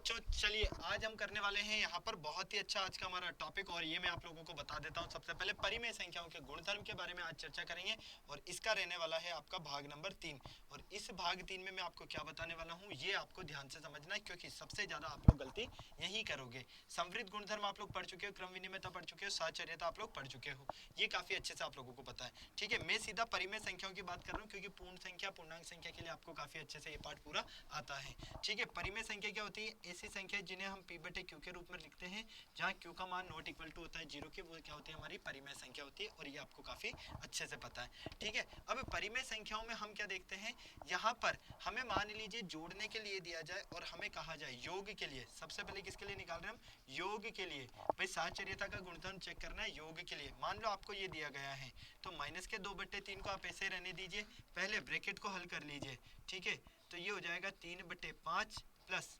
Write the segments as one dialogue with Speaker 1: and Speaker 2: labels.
Speaker 1: बच्चों चलिए आज हम करने वाले हैं यहाँ पर बहुत ही अच्छा आज का हमारा टॉपिक, और ये मैं आप लोगों को बता देता हूँ। सबसे पहले परिमेय संख्याओं के गुणधर्म के बारे में आज चर्चा करेंगे, और इसका रहने वाला है आपका भाग नंबर 3। और इस भाग 3 में मैं आपको क्या बताने वाला हूँ ये आपको ध्यान से समझना है, क्योंकि सबसे ज़्यादा आप लोग गलती यही करोगे। संवृत गुणधर्म आप लोग पढ़ चुके हो, क्रम विनिमयता पढ़ चुके हो, साहचर्यता आप लोग पढ़ चुके हो, ये काफ़ी अच्छे से आप लोगों को पता है। ठीक है, मैं सीधा परिमेय संख्याओं की बात कर रहा हूँ, क्योंकि पूर्ण संख्या पूर्णांक संख्या के लिए आपको काफ़ी अच्छे से ये पार्ट पूरा आता है। ठीक है, परिमेय संख्या क्या होती है? ऐसी संख्या जिन्हें हम p बटे क्यू के रूप में लिखते हैं, जहाँ q का मान नॉट इक्वल टू होता है जीरो के, वो क्या होती है? हमारी परिमेय संख्या होती है, और ये आपको काफी अच्छे से पता है। ठीक है, अब परिमेय संख्याओं में हम क्या देखते हैं, यहाँ पर हमें मान लीजिए जोड़ने के लिए दिया जाए और हमें कहा जाए योग के लिए। सबसे पहले किसके लिए निकाल रहे हैं हम? योग के लिए। भाई साहचर्यता का गुणधर्म चेक करना है योग के लिए। मान लो आपको ये दिया गया है, तो माइनस के 2/3 को आप ऐसे रहने दीजिए, पहले ब्रैकेट को हल कर लीजिए। ठीक है, तो ये हो जाएगा 3/5 plus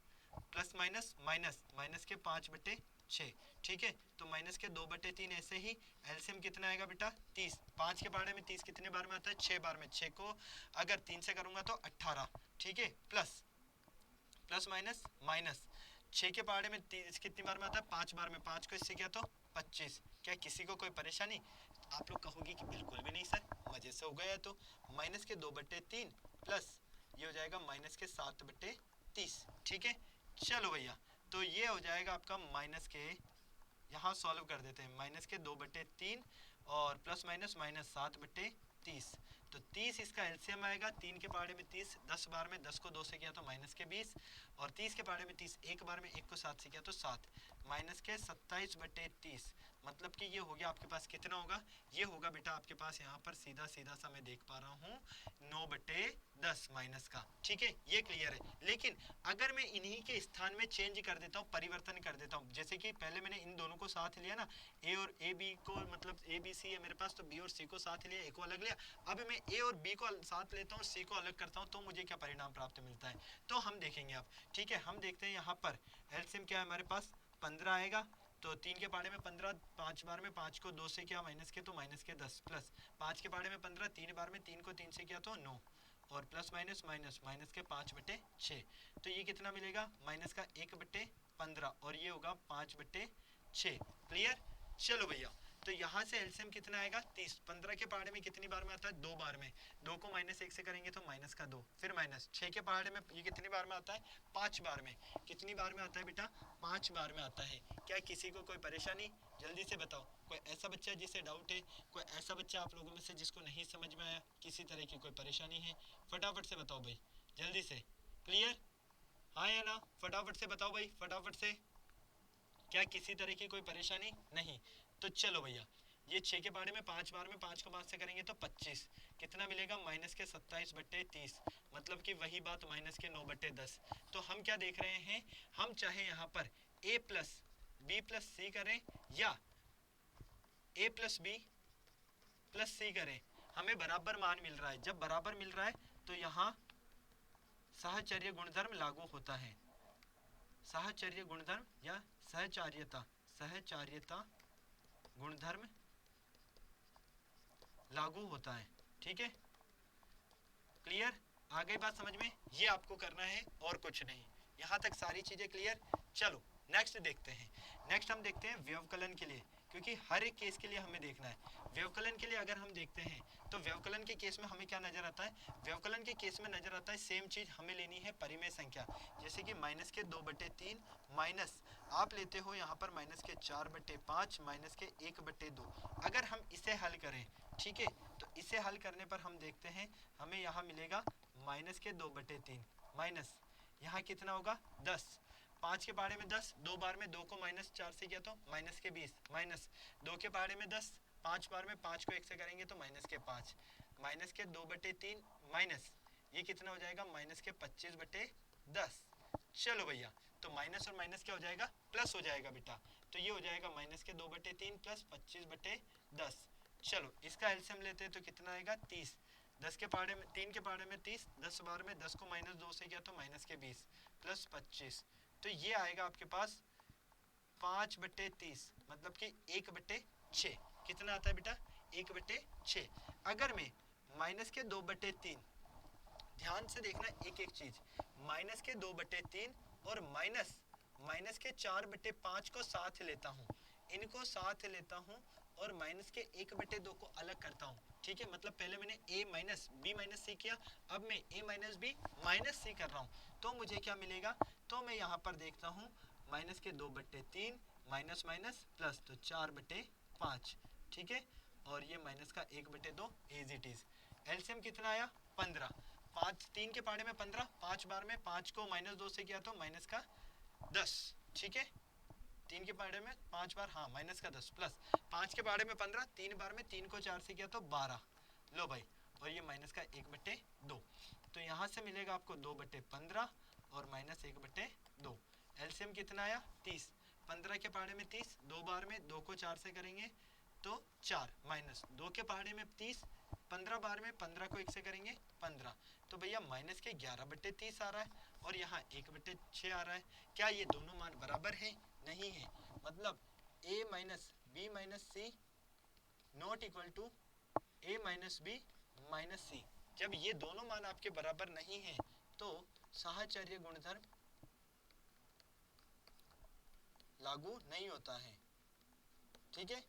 Speaker 1: plus minus minus minus के 5/6। ठीक है, तो माइनस के 2/3 ऐसे ही। एलसीएम कितना आएगा बेटा? 30। 5 के पहाड़े में 30 कितने बार में आता है? 6 बार में। 6 को अगर 3 से करूंगा तो 18। ठीक है, प्लस प्लस माइनस माइनस 6 के पहाड़े में 30 कितनी बार में आता है? 5 बार में। 5 को इससे किया तो 25। क्या किसी को कोई परेशानी? आप लोग कहोगे कि बिल्कुल भी नहीं सर, मजे से हो गया। तो माइनस के 2/3 प्लस ये हो जाएगा माइनस के 7/30। ठीक है, चलो भैया, तो ये हो जाएगा आपका माइनस के, यहाँ सॉल्व कर देते हैं, माइनस के 2/3 और प्लस माइनस माइनस 7/30। तो 30 इसका एलसीएम आएगा। 3 के पहाड़े में 30 10 बार में, 10 को 2 से किया तो माइनस के 20, और 30 के पहाड़े में 30 एक बार में, 1 को 7 से किया तो 7, माइनस के 27/30। मतलब कि ये हो गया आपके पास कितना होगा? ये होगा बेटा आपके पास यहाँ पर सीधा सीधा सा मैं देख पा रहा हूँ 9/10 माइनस का। ठीक है, ये क्लियर है। लेकिन अगर मैं इन्हीं के स्थान में चेंज कर देता हूँ, परिवर्तन कर देता हूँ, जैसे कि पहले मैंने इन दोनों को साथ लिया ना, ए और ए बी को, मतलब ए बी सी है मेरे पास, तो बी और सी को साथ लिया, ए को अलग लिया। अब मैं ए और बी को साथ लेता हूँ, सी को अलग करता हूँ, तो मुझे क्या परिणाम प्राप्त मिलता है? तो हम देखेंगे आप। ठीक है, हम देखते हैं यहाँ पर एलसीएम क्या है हमारे पास? 15 आएगा। तो 3 के पहाड़े में 15, 5 बार में 5 को 2 से किया माइनस के, तो माइनस के 10, प्लस 5 के पहाड़े में 15, 3 बार में 3 को 3 से किया तो 9, और प्लस माइनस माइनस माइनस के 5/6। तो ये कितना मिलेगा? माइनस का 1/15, और ये होगा 5/6। क्लियर? चलो भैया, तो यहाँ से एलसीएम कितना आएगा? 30। 15 के पहाड़े में कितनी बार में आता है? 2 बार में। 2 को माइनस 1 से करेंगे तो माइनस का 2, फिर माइनस 6 के पहाड़े में ये कितनी बार में आता है? 5 बार में। कितनी बार में आता है बेटा? 5 बार में आता है। क्या किसी को कोई परेशानी? जल्दी से बताओ, कोई ऐसा बच्चा जिसे डाउट है? कोई ऐसा बच्चा आप लोगों में से जिसको नहीं समझ में आया, किसी तरह की कोई परेशानी है? फटाफट से बताओ भाई, जल्दी से। क्लियर? हाँ या ना? फटाफट से बताओ भाई, फटाफट से। क्या किसी तरह की कोई परेशानी? नहीं। तो चलो भैया, ये 6 के पहाड़े में 5 बार में 5 को 5 से करेंगे तो 25। कितना मिलेगा? माइनस के 27/30। मतलब कि वही बात, माइनस के 9/10। तो हम क्या देख रहे हैं? हम चाहे यहाँ पर a प्लस बी प्लस सी करें, या a प्लस बी प्लस सी करें, हमें बराबर मान मिल रहा है। जब बराबर मिल रहा है तो यहाँ साहचर्य गुणधर्म लागू होता है। साहचर्य गुणधर्म या सहचार्यता, सहचार्यता गुणधर्म लागू होता है। ठीक है, क्लियर? आ गई बात समझ में? ये आपको करना है और कुछ नहीं। यहाँ तक सारी चीजें क्लियर? चलो नेक्स्ट देखते हैं। नेक्स्ट हम देखते हैं व्यवकलन के लिए, क्योंकि हर एक केस के लिए हमें देखना है। व्यवकलन के लिए अगर हम देखते हैं तो व्यवकलन के केस में हमें क्या नजर आता है? व्यवकलन के केस में नजर आता है सेम चीज हमें लेनी है परिमेय संख्या। जैसे कि माइनस के 2/3 माइनस आप लेते हो यहाँ पर माइनस के 4/5 माइनस के 1/2। अगर हम इसे हल करें, ठीक है, तो इसे हल करने पर हम देखते हैं हमें यहाँ मिलेगा माइनस के 2/3 माइनस यहाँ कितना होगा? 10। 5 के पहाड़े में 10, 2 बार में 2 को माइनस 4 से किया तो माइनस के 20, माइनस 2 के पहाड़े में 10, 5 बार में 5 को 1 से करेंगे तो माइनस के 5, माइनस के 2/3 माइनस ये कितना हो जाएगा? माइनस के 25/10। चलो भैया, तो माइनस और माइनस क्या हो जाएगा? प्लस हो जाएगा बेटा। तो ये हो जाएगा माइनस के 2/3 प्लस 25/10। चलो इसका एलसीएम लेते हैं तो कितना आएगा? 30। 10 के पहाड़े में 3 के पहाड़े में 30, 10 बार में 10 को माइनस 2 से किया तो माइनस के 20 प्लस 25। तो ये आएगा आपके पास 5/30, मतलब कि 1/6। कितना आता है बेटा? 1/6। अगर मैं माइनस के 2/3, ध्यान से देखना एक एक चीज, माइनस के 2/3 और माइनस माइनस के 4/5 को साथ लेता हूँ, इनको साथ लेता हूँ और माइनस के 1/2 को अलग करता हूँ। ठीक है, मतलब पहले मैंने a माइनस b माइनस सी किया, अब मैं a माइनस b माइनस सी कर रहा हूँ, तो मुझे क्या मिलेगा? तो मैं यहाँ पर देखता हूँ माइनस के 2/3 माइनस माइनस प्लस, तो 4/5। ठीक है, और ये माइनस का 1/2 एज इट इज। एलसीएम कितना आया? 15। 5 3 के पहाड़े में 15, 5 बार में 5 को -2 से किया तो माइनस का 10। ठीक है, 3 के पहाड़े में 5 बार, हाँ माइनस का 10 प्लस 5 के पहाड़े में 15, 3 बार में 3 को 4 से किया तो 12। लो भाई, और ये माइनस का 1/2, तो यहाँ से मिलेगा आपको 2/15 और माइनस 1/2। एलसीएम कितना आया? 30। 15 के पहाड़े में 30, 2 बार में 2 को 4 से करेंगे तो 4, माइनस 2 के पहाड़े में 30, 15 बार में 15 को 1 से करेंगे 15, तो भैया माइनस के 11/30 आ रहा है और यहाँ 1/6 आ रहा है। क्या ये दोनों मान बराबर हैं? नहीं है, मतलब a minus B minus C not equal to a minus B minus C. जब ये दोनों मान आपके बराबर नहीं है तो साहचर्य गुणधर्म लागू नहीं होता है। ठीक है,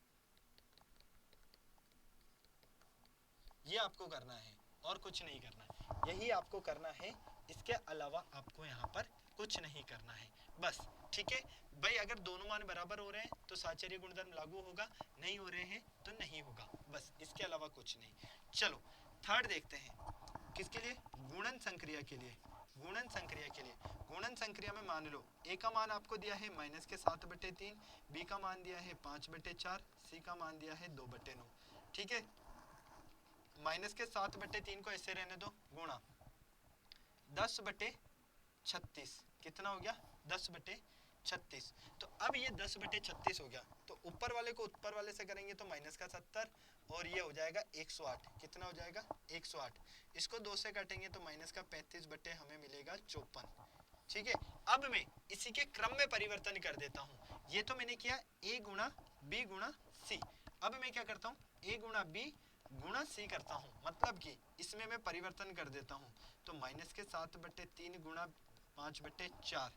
Speaker 1: ये आपको करना है और कुछ नहीं करना है, यही आपको करना है, इसके अलावा आपको यहाँ पर कुछ नहीं करना है बस। ठीक है भाई, अगर दोनों मान बराबर हो रहे हैं तो साहचर्य गुणधर्म लागू होगा, नहीं हो रहे हैं तो नहीं होगा, बस इसके अलावा कुछ नहीं। चलो थर्ड देखते हैं, किसके लिए? गुणन संक्रिया के लिए। गुणन संक्रिया के लिए, गुणन संक्रिया में मान लो a का मान आपको दिया है माइनस के 7/3, b का मान दिया है 5/4, c का मान दिया है 2/9। ठीक है, माइनस के 7/3 को ऐसे रहने दो, गुणा 10/36, कितना हो गया? 10/36। तो अब ये 10/36 हो गया, तो ऊपर वाले को ऊपर वाले से करेंगे तो माइनस का 70 और ये हो जाएगा 108। कितना हो जाएगा? 108। इसको 2 से काटेंगे तो माइनस का 35 बटे हमें मिलेगा 54। ठीक है, अब मैं इसी के क्रम में परिवर्तन कर देता हूँ। ये तो मैंने किया a गुणा b गुणा c, अब मैं क्या करता हूँ? a गुणा b गुणा c करता हूँ, मतलब कि इसमें मैं परिवर्तन कर देता हूँ, तो माइनस के 7/3 गुणा 5/4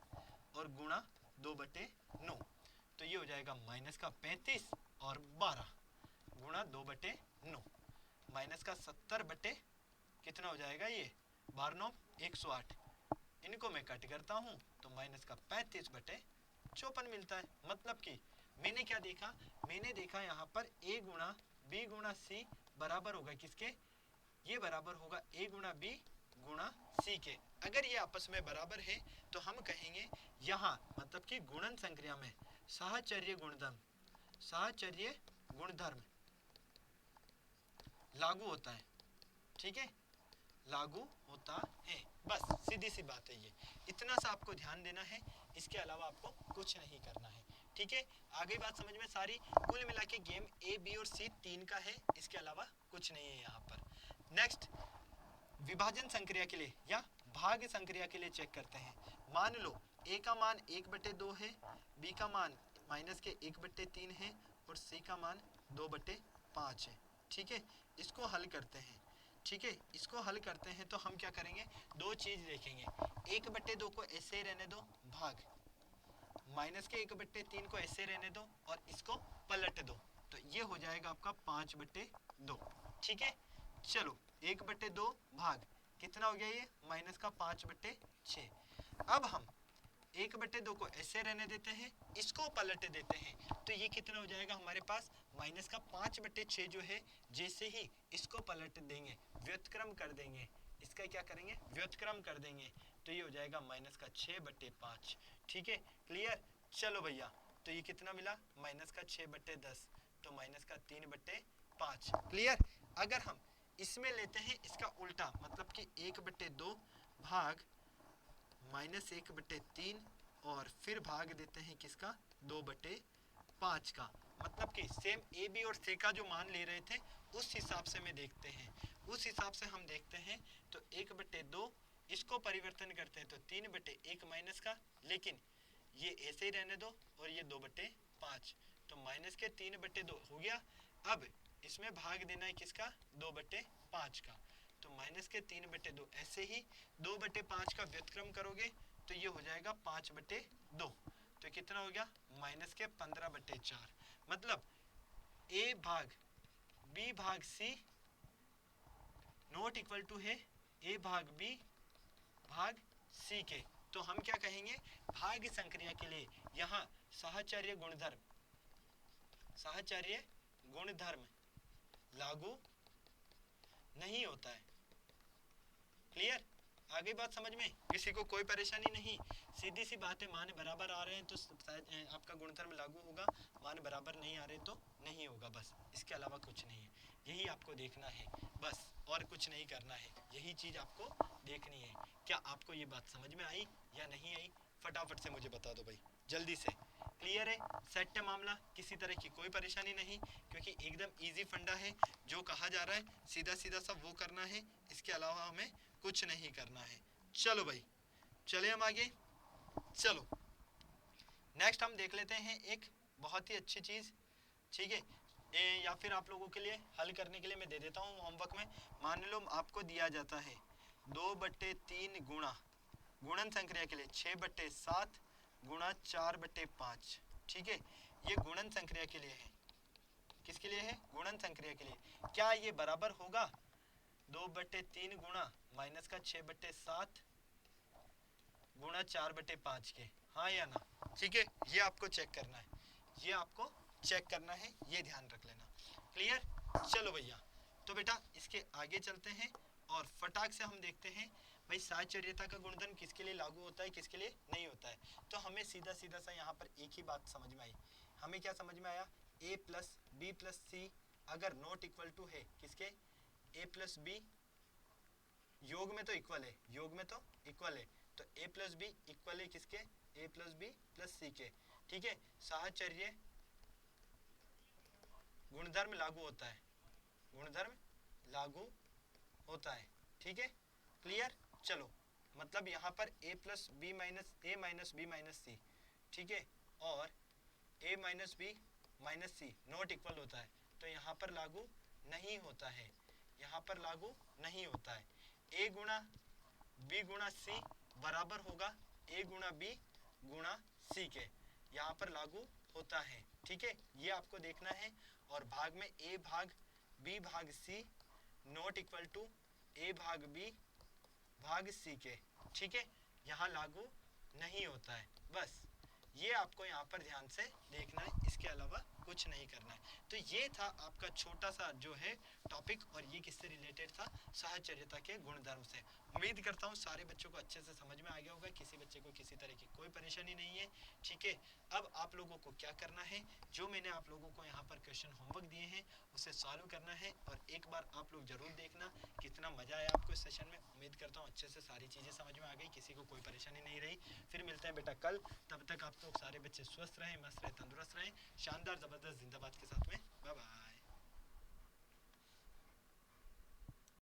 Speaker 1: और गुणा 2/9, तो ये हो जाएगा माइनस का 35 और 12 गुणा 2/9, माइनस का 70 बटे कितना हो जाएगा? ये 12 108। इनको मैं कट करता हूँ तो माइनस का 35/54 मिलता है। मतलब कि मैंने क्या देखा? मैंने देखा यहाँ पर a गुणा b गुणा c बराबर होगा किसके? ये बराबर होगा a गुणा b गुणा c के। अगर ये आपस में बराबर है तो हम कहेंगे यहाँ, मतलब कि गुणन संक्रिया में साहचर्य गुणधर्म लागू होता है। ठीक है, लागू होता है, बस सीधी सी बात है ये। इतना सा आपको ध्यान देना है, इसके अलावा आपको कुछ नहीं करना है। ठीक है, आगे बात समझ में सारी? कुल मिला के गेम ए बी और सी 3 का है, इसके अलावा कुछ नहीं है यहाँ पर। नेक्स्ट, विभाजन संक्रिया के लिए या भाग संक्रिया के लिए चेक करते हैं। मान लो a का मान 1/2 है, b का मान माइनस के 1/3 है और c का मान 2/5 है। ठीक है, इसको हल करते हैं। ठीक है, इसको हल करते हैं तो हम क्या करेंगे? दो चीज देखेंगे, 1/2 को ऐसे ही रहने दो भाग, माइनस के 1/3 को ऐसे रहने दो और इसको पलट दो, तो ये हो जाएगा आपका 5/2। ठीक है, चलो 1/2 भाग कितना हो गया? ये माइनस का 5/6। अब हम 1/2 को ऐसे रहने देते हैं, इसको पलट देते हैं, तो ये कितना हो जाएगा हमारे पास? माइनस का 5/6 जो है, जैसे ही इसको पलट देंगे, व्युत्क्रम कर देंगे, इसका क्या करेंगे? व्युत्क्रम कर देंगे, तो ये हो जाएगा माइनस का 6/5। ठीक है, क्लियर? चलो भैया, तो ये कितना मिला? माइनस का 6/10, तो माइनस का 3/5। क्लियर? अगर हम इसमें लेते हैं इसका उल्टा, मतलब कि 1/2 भाग माइनस 1/3 और फिर भाग देते हैं किसका? 2/5 का, मतलब कि सेम ए बी और सी का जो मान ले रहे थे उस हिसाब से में देखते हैं, उस हिसाब से हम देखते हैं। तो 1/2 इसको परिवर्तन करते हैं तो 3/1 माइनस का, लेकिन ये ऐसे ही रहने दो और ये 2/5, तो माइनस के 3/2 हो गया। अब इसमें भाग देना है किसका? 2/5 का, तो माइनस के 3/2 ऐसे ही 2/5 का व्युत्क्रम करोगे तो ये हो जाएगा 5/2। तो कितना हो गया माइनस के 15/4। मतलब ए भाग बी भाग सी नॉट इक्वल टू है ए भाग बी भाग सी के। तो हम क्या कहेंगे, भाग संक्रिया के लिए यहाँ साहचर्य गुणधर्म लागू नहीं होता है। क्लियर, आगे बात समझ में, किसी को कोई परेशानी नहीं, सीधी सी बात है। मान बराबर आ रहे हैं तो आपका गुणधर्म लागू होगा, मान बराबर नहीं आ रहे तो नहीं होगा, बस इसके अलावा कुछ नहीं है। यही आपको देखना है बस, और कुछ नहीं करना है, यही चीज आपको देखनी है। क्या आपको ये बात समझ में आई या नहीं आई, फटाफट से मुझे बता दो भाई, जल्दी से। क्लियर है, सेट है मामला, किसी तरह की कोई परेशानी नहीं, क्योंकि एकदम इजी फंडा है। जो कहा जा रहा है सीधा सीधा सब वो करना है, इसके अलावा हमें कुछ नहीं करना है। चलो भाई, चले हम आगे। चलो नेक्स्ट हम देख लेते हैं एक बहुत ही अच्छी चीज, ठीक है। या फिर आप लोगों के लिए हल करने के लिए मैं दे देता हूँ होमवर्क में। मान लो आपको दिया जाता है 2/3 गुणा गुणन संक्रिया के लिए 6/7 गुणा 4/5, ठीक है। ये गुणन संक्रिया के लिए है, किसके लिए है, गुणन संक्रिया के लिए। क्या ये बराबर होगा 2/3 गुणा माइनस का 6/7 गुणा 4/5 के, हाँ या ना? ठीक है, ये आपको चेक करना है, ये आपको चेक करना है, ये ध्यान रख लेना। क्लियर, चलो भैया, तो बेटा इसके आगे चलते हैं और फटाक से हम देखते हैं भाई साहचर्यता का गुणधर्म किसके लिए लागू होता है, किसके लिए नहीं होता है। तो हमें सीधा सीधा सा यहाँ पर एक ही बात समझ में आई। हमें क्या समझ में आया, a प्लस बी प्लस सी अगर नॉट इक्वल टू है किसके, a प्लस बी योग में तो इक्वल है, योग में तो इक्वल है, तो a प्लस बी इक्वल है किसके, a प्लस बी प्लस सी के, ठीक है। साहचर्य गुणधर्म लागू होता है, गुणधर्म लागू होता है, ठीक है। क्लियर, चलो मतलब यहाँ पर a plus B minus A minus B minus C, ठीक है, और a minus B minus C not equal होता है, तो यहाँ पर लागू नहीं होता है, यहाँ पर लागू नहीं होता है। a गुणा b गुणा c बराबर होगा a गुणा b गुणा c के, यहाँ पर लागू होता है, ठीक है, ये आपको देखना है। और भाग में a भाग b भाग c not equal to a भाग b भाग c के, ठीक है, यहाँ लागू नहीं होता है। बस ये आपको यहाँ पर ध्यान से देखना है, इसके अलावा कुछ नहीं करना है। तो ये था आपका छोटा सा जो है टॉपिक, और ये किससे रिलेटेड था, साहचर्यता के गुणधर्म से। उम्मीद करता हूँ सारे बच्चों को अच्छे से समझ में आ गया होगा, किसी बच्चे को किसी तरह की कोई परेशानी नहीं है, ठीक है। अब आप लोगों को क्या करना है, जो मैंने आप लोगों को यहाँ पर क्वेश्चन होमवर्क दिए हैं उसे सॉल्व करना है, और एक बार आप लोग जरूर देखना कितना मजा आया आपको इस सेशन में। उम्मीद करता हूँ अच्छे से सारी चीज़ें समझ में आ गई, किसी को कोई परेशानी नहीं रही। फिर मिलते हैं बेटा कल, तब तक आप लोग सारे बच्चे स्वस्थ रहें, मस्त रहें, तंदुरुस्त रहें, शानदार ज़बरदस्त जिंदाबाद के साथ में। Bye bye.